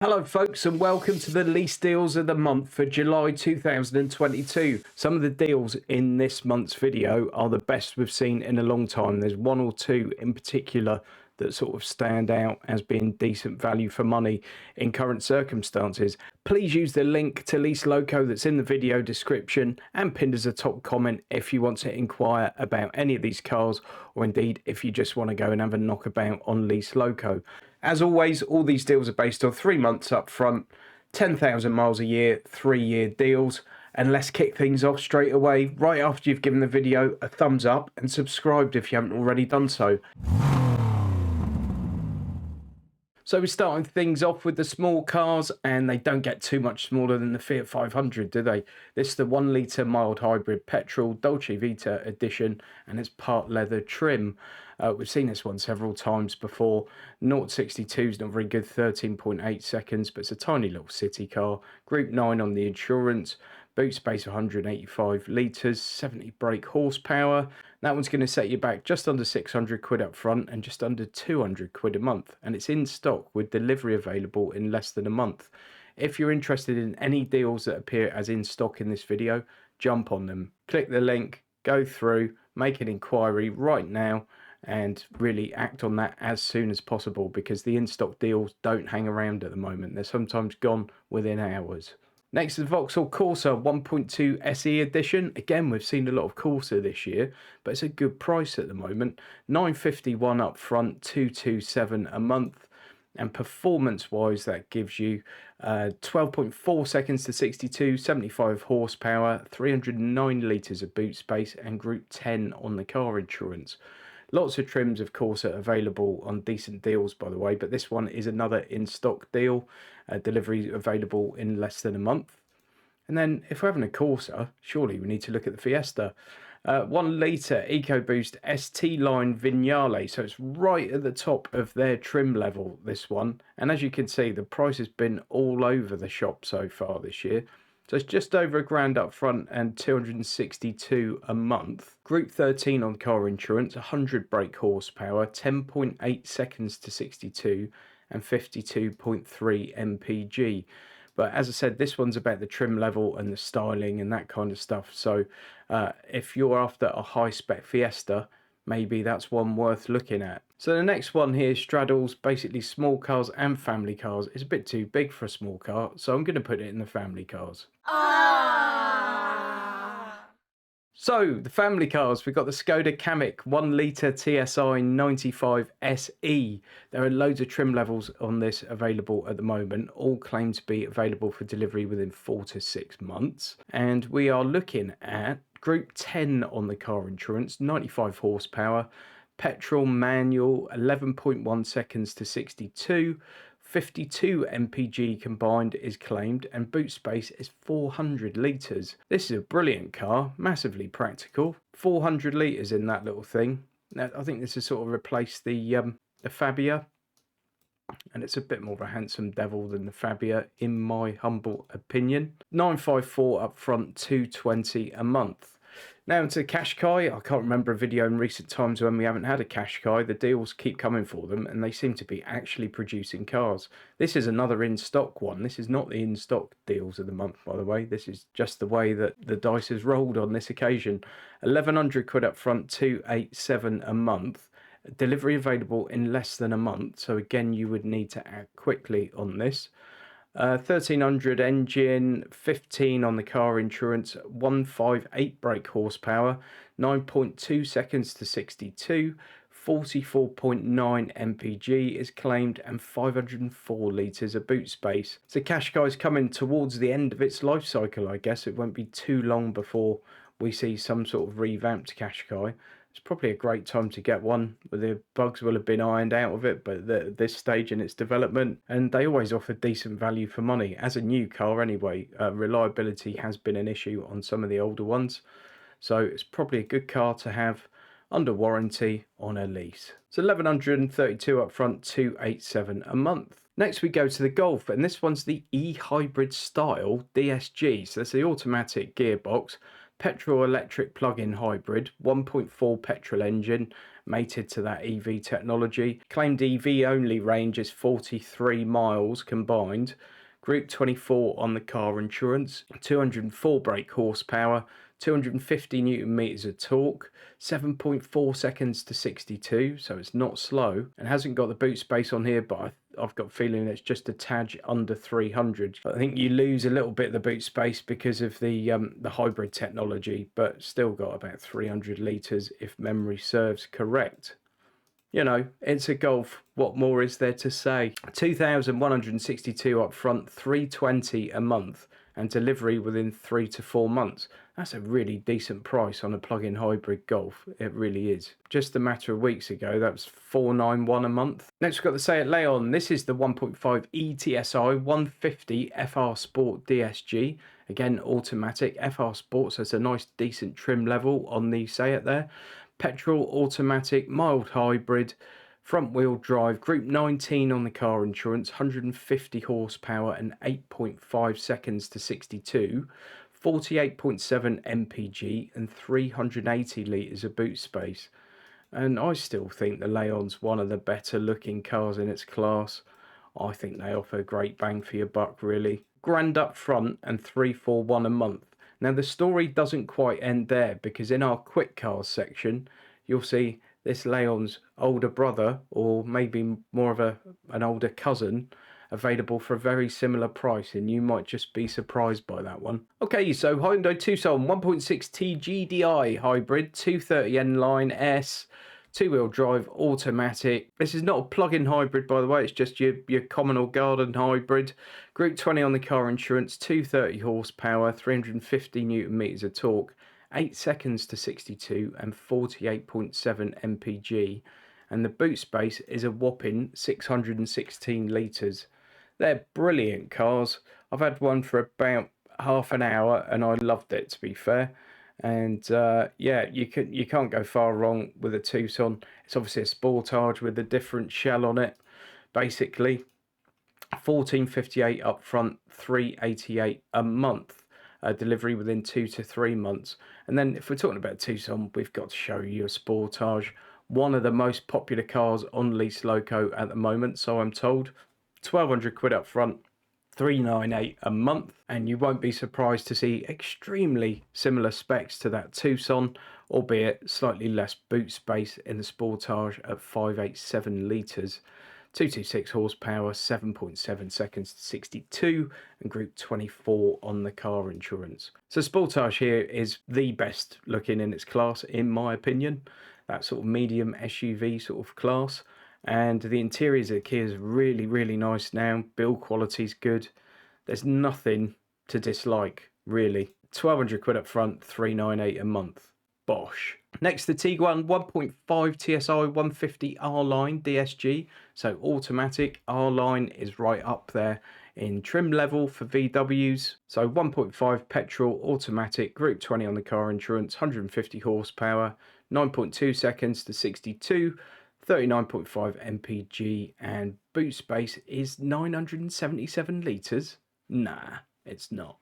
Hello folks and welcome to the lease deals of the month for July 2022. Some of the deals in this month's video are the best we've seen in a long time. There's one or two in particular that sort of stand out as being decent value for money in current circumstances. Please use the link to Lease Loco that's in the video description and pinned as a top comment if you want to inquire about any of these cars, or indeed if you just want to go and have a knockabout on Lease Loco. As always, all these deals are based on 3 months up front, 10,000 miles a year, 3-year deals. And let's kick things off straight away, right after you've given the video a thumbs up and subscribed if you haven't already done so. So we're starting things off with the small cars, and they don't get too much smaller than the Fiat 500, do they? This is the 1 litre mild hybrid petrol Dolce Vita edition, and it's part leather trim. We've seen this one several times before. 0-62 is not very good, 13.8 seconds, but it's a tiny little city car. Group 9 on the insurance. Boot space 185 litres, 70 brake horsepower. That one's going to set you back just under 600 quid up front and just under 200 quid a month. And it's in stock with delivery available in less than a month. If you're interested in any deals that appear as in stock in this video, jump on them. Click the link, go through, make an inquiry right now, and really act on that as soon as possible, because the in-stock deals don't hang around at the moment. They're sometimes gone within hours. Next is Vauxhall Corsa 1.2 SE edition. Again, we've seen a lot of Corsa this year, but it's a good price at the moment. 951 up front, 227 a month. And performance-wise, that gives you 12.4 seconds to 62, 75 horsepower, 309 litres of boot space, and Group 10 on the car insurance. Lots of trims, of course, are available on decent deals, by the way, but this one is another in-stock deal. Delivery available in less than a month. And then, if we're having a Corsa, surely we need to look at the Fiesta. 1 litre EcoBoost ST line Vignale, so it's right at the top of their trim level, this one. And as you can see, the price has been all over the shop so far this year. So it's just over £1,000 up front and 262 a month. Group 13 on car insurance, 100 brake horsepower, 10.8 seconds to 62 and 52.3 mpg. But as I said, this one's about the trim level and the styling and that kind of stuff. So if you're after a high spec Fiesta, maybe that's one worth looking at. So the next one here straddles basically small cars and family cars. It's a bit too big for a small car, so I'm going to put it in the family cars. So the family cars, we've got the Skoda Kamiq 1 litre TSI 95 SE. There are loads of trim levels on this available at the moment. All claim to be available for delivery within 4 to 6 months. And we are looking at Group 10 on the car insurance, 95 horsepower, petrol manual, 11.1 seconds to 62, 52 mpg combined is claimed, and boot space is 400 litres. This is a brilliant car, massively practical. 400 litres in that little thing. Now, I think this has sort of replaced the Fabia, and it's a bit more of a handsome devil than the Fabia, in my humble opinion. 954 up front, 220 a month. Now into Qashqai. I can't remember a video in recent times when we haven't had a Qashqai. The deals keep coming for them, and they seem to be actually producing cars. This is another in-stock one. This is not the in-stock deals of the month, by the way. This is just the way that the dice has rolled on this occasion. 1,100 quid up front, 287 a month. Delivery available in less than a month, so again you would need to act quickly on this. 1300 engine, 15 on the car insurance, 158 brake horsepower, 9.2 seconds to 62, 44.9 mpg is claimed, and 504 litres of boot space. So Qashqai's coming towards the end of its life cycle, I guess. It won't be too long before we see some sort of revamped Qashqai. It's probably a great time to get one. The bugs will have been ironed out of it, but at this stage in its development, and they always offer decent value for money. As a new car anyway, reliability has been an issue on some of the older ones. So it's probably a good car to have under warranty on a lease. So 1,132 up front, 287 a month. Next we go to the Golf, and this one's the e-hybrid style DSG. So that's the automatic gearbox. Petrol electric plug-in hybrid, 1.4 petrol engine, mated to that EV technology. Claimed EV only range is 43 miles combined. Group 24 on the car insurance, 204 brake horsepower, 250 newton meters of torque, 7.4 seconds to 62, so it's not slow, and hasn't got the boot space on here, but I've got a feeling it's just a tad under 300. I think you lose a little bit of the boot space because of the hybrid technology, but still got about 300 litres if memory serves correct. You know, it's a Golf. What more is there to say? 2,162 up front, 320 a month, and delivery within 3 to 4 months. That's a really decent price on a plug-in hybrid Golf. It really is. Just a matter of weeks ago, that was 491 a month. Next, we've got the Seat Leon. This is the 1.5 ETSI 150 FR Sport DSG. Again, automatic FR Sport, so it's a nice, decent trim level on the Seat there. Petrol, automatic, mild hybrid, front wheel drive, group 19 on the car insurance, 150 horsepower and 8.5 seconds to 62, 48.7 mpg and 380 litres of boot space. And I still think the Leon's one of the better looking cars in its class. I think they offer great bang for your buck, really. Grand up front and 341 a month. Now, the story doesn't quite end there, because in our quick cars section, you'll see this Leon's older brother, or maybe more of an older cousin, available for a very similar price, and you might just be surprised by that one. Okay, so Hyundai Tucson 1.6T GDI hybrid, 230N line S, two-wheel drive, automatic. This is not a plug-in hybrid, by the way. It's just your common or garden hybrid. Group 20 on the car insurance, 230 horsepower, 350 newton meters of torque, 8 seconds to 62 and 48.7 mpg. And the boot space is a whopping 616 litres. They're brilliant cars. I've had one for about half an hour and I loved it, to be fair. And yeah, you can't go far wrong with a Tucson. It's obviously a Sportage with a different shell on it, basically. 1458 up front, 388 a month. Delivery within 2 to 3 months. And then if we're talking about Tucson, we've got to show you a Sportage, one of the most popular cars on Lease Loco at the moment, so I'm told. 1,200 quid up front, 398 a month, and you won't be surprised to see extremely similar specs to that Tucson, albeit slightly less boot space in the Sportage at 587 litres. 226 horsepower, 7.7 seconds to 62, and group 24 on the car insurance. So Sportage here is the best looking in its class, in my opinion. That sort of medium SUV sort of class. And the interiors of the Kia is really, really nice now. Build quality's good. There's nothing to dislike, really. 1,200 quid up front, 398 a month. Bosh. Next, the Tiguan 1.5 TSI 150 R-Line DSG. So automatic. R-Line is right up there in trim level for VWs. So 1.5 petrol, automatic, group 20 on the car insurance, 150 horsepower, 9.2 seconds to 62, 39.5 mpg, and boot space is 977 litres. Nah, it's not.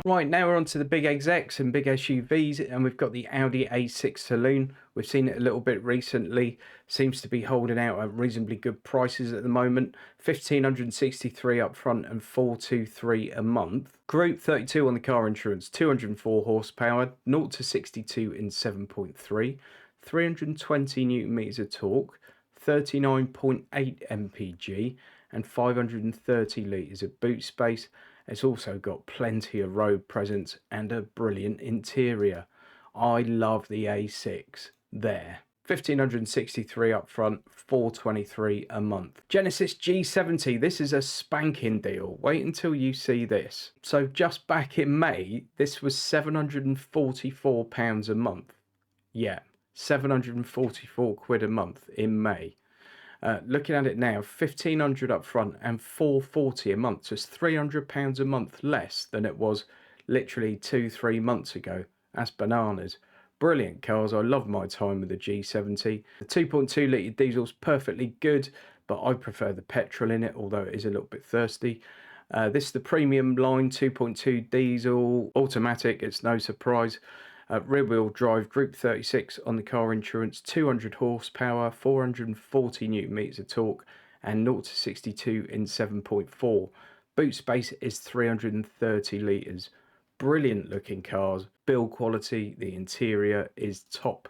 Right, now we're on to the big execs and big SUVs, and we've got the Audi A6 Saloon. We've seen it a little bit recently. Seems to be holding out at reasonably good prices at the moment. 1,563 up front and 423 a month. Group 32 on the car insurance, 204 horsepower, 0 to 62 in 7.3, 320 newton meters of torque, 39.8 mpg, and 530 litres of boot space. It's also got plenty of road presence and a brilliant interior. I love the A6 there. 1,563 up front, 423 a month. Genesis G70, this is a spanking deal. Wait until you see this. So just back in May, this was £744 a month. Yeah, 744 quid a month in May. Looking at it now, 1,500 up front and 440 a month. So it's £300 a month less than it was literally 2-3 months ago. That's bananas. Brilliant cars. I love my time with the G70. The 2.2 litre diesel's perfectly good, but I prefer the petrol in it, although it is a little bit thirsty. This is the premium line 2.2 diesel automatic. It's no surprise. Rear wheel drive, Group 36 on the car insurance, 200 horsepower, 440 newton meters of torque, and 0 to 62 in 7.4. Boot space is 330 litres. Brilliant looking cars. Build quality, the interior is top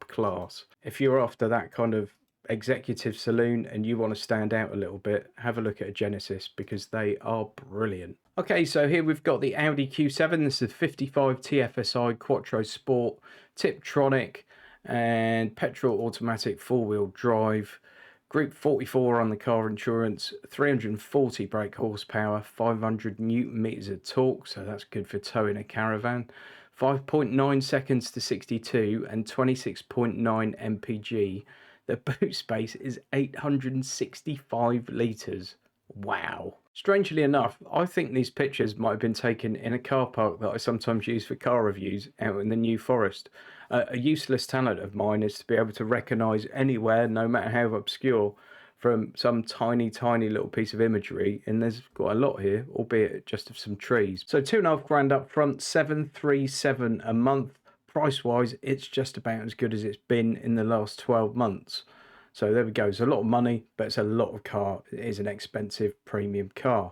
class. If you're after that kind of executive saloon and you want to stand out a little bit, have a look at a Genesis because they are brilliant. Okay, so here we've got the Audi Q7. This is 55 TFSI Quattro Sport, Tiptronic, and petrol automatic four-wheel drive. Group 44 on the car insurance, 340 brake horsepower, 500 newton meters of torque, so that's good for towing a caravan. 5.9 seconds to 62 and 26.9 mpg. The boot space is 865 litres. Wow. Strangely enough, I think these pictures might have been taken in a car park that I sometimes use for car reviews out in the New Forest. A useless talent of mine is to be able to recognise anywhere, no matter how obscure, from some tiny little piece of imagery, and there's got a lot here, albeit just of some trees. So £2,500 up front, 737 a month. Price wise, it's just about as good as it's been in the last 12 months. So there we go. It's a lot of money, but it's a lot of car. It is an expensive premium car.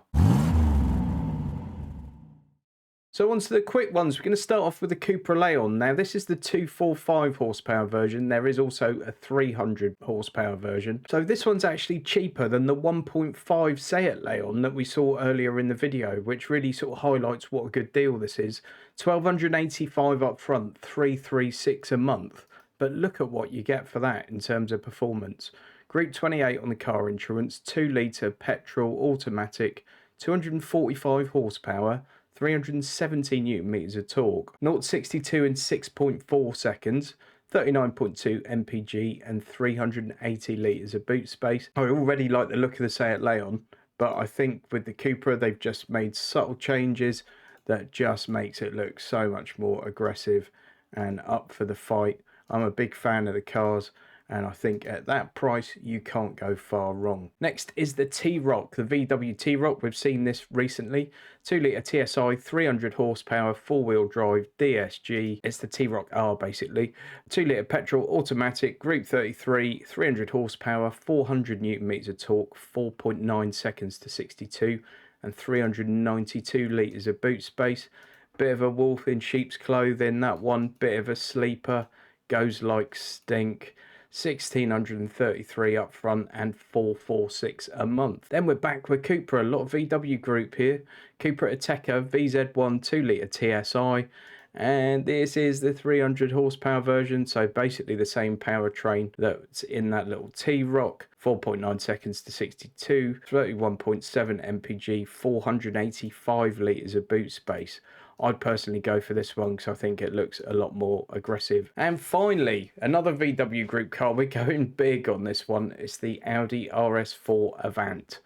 So on to the quick ones. We're going to start off with the Cupra Leon. Now this is the 245 horsepower version. There is also a 300 horsepower version. So this one's actually cheaper than the 1.5 Seat Leon that we saw earlier in the video, which really sort of highlights what a good deal this is. £1,285 up front, 336 a month. But look at what you get for that in terms of performance. Group 28 on the car insurance, 2 litre petrol automatic, 245 horsepower, 370 newton meters of torque, 0 to 62 in 6.4 seconds, 39.2 mpg, and 380 litres of boot space. I already like the look of the Seat Leon, but I think with the Cupra they've just made subtle changes that just makes it look so much more aggressive and up for the fight. I'm a big fan of the cars, and I think at that price you can't go far wrong. Next is the T-Roc, the VW T-Roc. We've seen this recently. 2 litre TSI, 300 horsepower, four-wheel drive, DSG. It's the T-Roc R basically. 2 litre petrol automatic, Group 33, 300 horsepower, 400 newton meters of torque, 4.9 seconds to 62, and 392 litres of boot space. Bit of a wolf in sheep's clothing, that one. Bit of a sleeper. Goes like stink. 1,633 up front and 446 a month. Then we're back with Cupra, a lot of VW group here. Cupra Ateca VZ1 2 litre TSI, and this is the 300 horsepower version, so basically the same powertrain that's in that little T-Roc. 4.9 seconds to 62, 31.7 mpg, 485 litres of boot space. I'd personally go for this one because I think it looks a lot more aggressive. And finally, another VW Group car. We're going big on this one. It's the Audi RS4 Avant.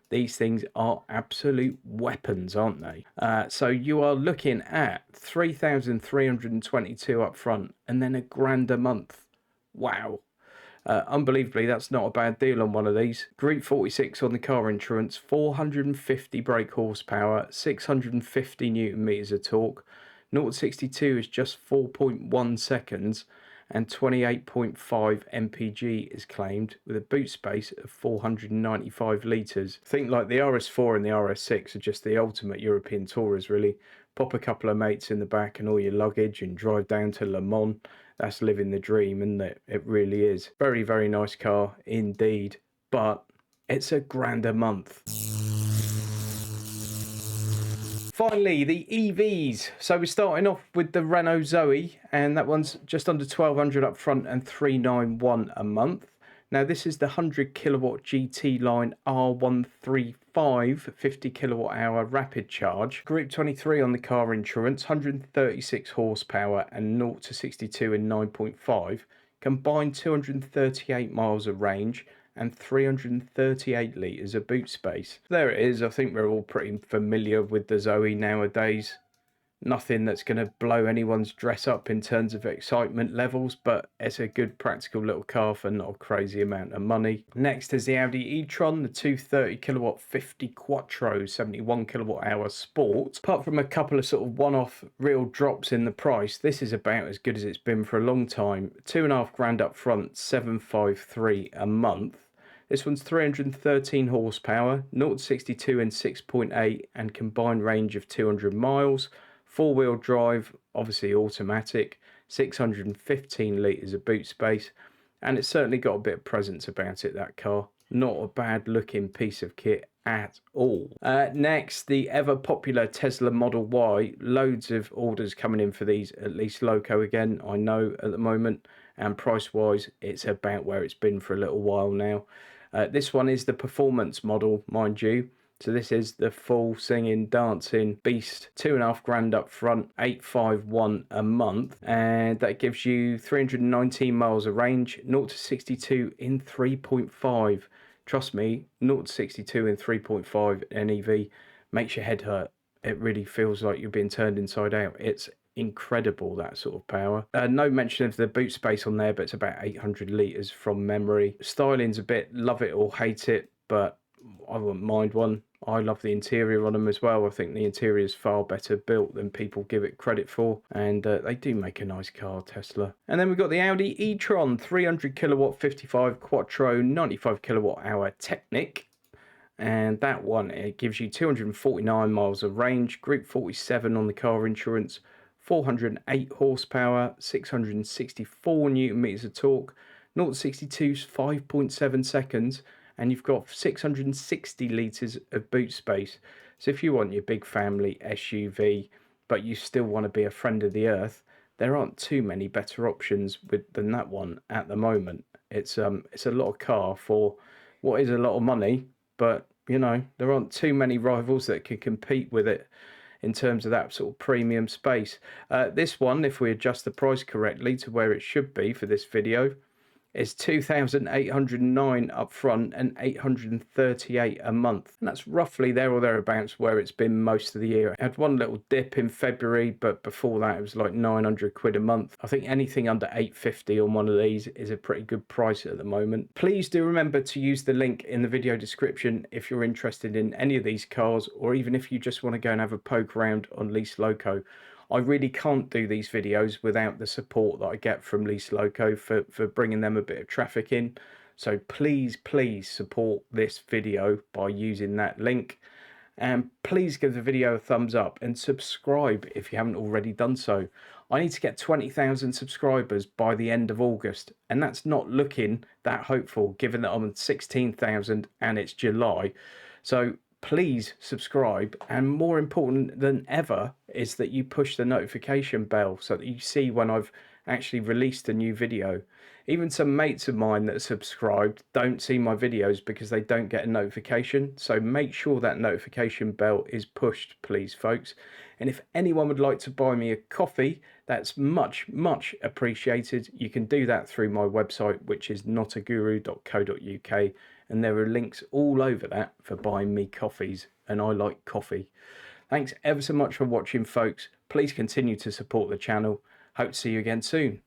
These things are absolute weapons, aren't they? So you are looking at 3,322 up front and then £1,000 a month. Wow. Unbelievably, that's not a bad deal on one of these. Group 46 on the car insurance, 450 brake horsepower, 650 newton meters of torque, 0 to 62 is just 4.1 seconds, and 28.5 mpg is claimed, with a boot space of 495 litres. I think like the RS4 and the RS6 are just the ultimate European tourers, really. Pop a couple of mates in the back and all your luggage and drive down to Le Mans. That's living the dream, isn't it? It really is. Very, very nice car indeed, but it's £1,000 a month. Finally, the EVs. So we're starting off with the Renault Zoe, and that one's just under 1,200 up front and 391 a month. Now this is the 100 kilowatt GT line R135 50 kilowatt hour rapid charge. Group 23 on the car insurance, 136 horsepower and 0 to 62 in 9.5. Combined 238 miles of range and 338 litres of boot space. There it is. I think we're all pretty familiar with the Zoe nowadays. Nothing that's going to blow anyone's dress up in terms of excitement levels, but it's a good practical little car for not a crazy amount of money. Next is the Audi e-tron, the 230 kilowatt 50 Quattro 71 kilowatt hour Sport. Apart from a couple of sort of one-off real drops in the price, this is about as good as it's been for a long time. £2,500 up front, 753 a month. This one's 313 horsepower, 0 to 62 in 6.8 and combined range of 200 miles. Four-wheel drive, obviously automatic, 615 litres of boot space, and it's certainly got a bit of presence about it, that car. Not a bad looking piece of kit at all. Next, the ever popular Tesla Model Y. Loads of orders coming in for these, at least Loco again, I know at the moment, and price wise it's about where it's been for a little while now. This one is the performance model, mind you. So this is the full singing, dancing beast. £2,500 up front, 851 a month, and that gives you 319 miles of range, 0 to 62 in 3.5. Trust me, 0 to 62 in 3.5 NEV makes your head hurt. It really feels like you're being turned inside out. It's incredible, that sort of power. No mention of the boot space on there, but it's about 800 litres from memory. Styling's a bit love it or hate it, but I wouldn't mind one. I love the interior on them as well. I think the interior is far better built than people give it credit for, and they do make a nice car, Tesla. And then we've got the Audi e-tron, 300 kilowatt 55 Quattro 95 kilowatt hour Technic. And that one, it gives you 249 miles of range, Group 47 on the car insurance, 408 horsepower, 664 newton meters of torque, 0 to 62 is 5.7 seconds, and you've got 660 litres of boot space. So if you want your big family SUV, but you still want to be a friend of the earth, there aren't too many better options than that one at the moment. It's a lot of car for what is a lot of money, but you know, there aren't too many rivals that can compete with it in terms of that sort of premium space. This one, if we adjust the price correctly to where it should be for this video, is 2,809 up front and 838 a month. And that's roughly there or thereabouts where it's been most of the year. It had one little dip in February, but before that it was like 900 quid a month. I think anything under 850 on one of these is a pretty good price at the moment. Please do remember to use the link in the video description if you're interested in any of these cars, or even if you just want to go and have a poke around on Lease Loco. I really can't do these videos without the support that I get from Lease Loco for bringing them a bit of traffic in. So please support this video by using that link. And please give the video a thumbs up and subscribe if you haven't already done so. I need to get 20,000 subscribers by the end of August, and that's not looking that hopeful given that I'm at 16,000 and it's July. So please subscribe, and more important than ever is that you push the notification bell so that you see when I've actually released a new video. Even some mates of mine that are subscribed don't see my videos because they don't get a notification, so make sure that notification bell is pushed, please folks. And if anyone would like to buy me a coffee, that's much appreciated. You can do that through my website, which is notaguru.co.uk, and there are links all over that for buying me coffees, and I like coffee. Thanks ever so much for watching, folks. Please continue to support the channel. Hope to see you again soon.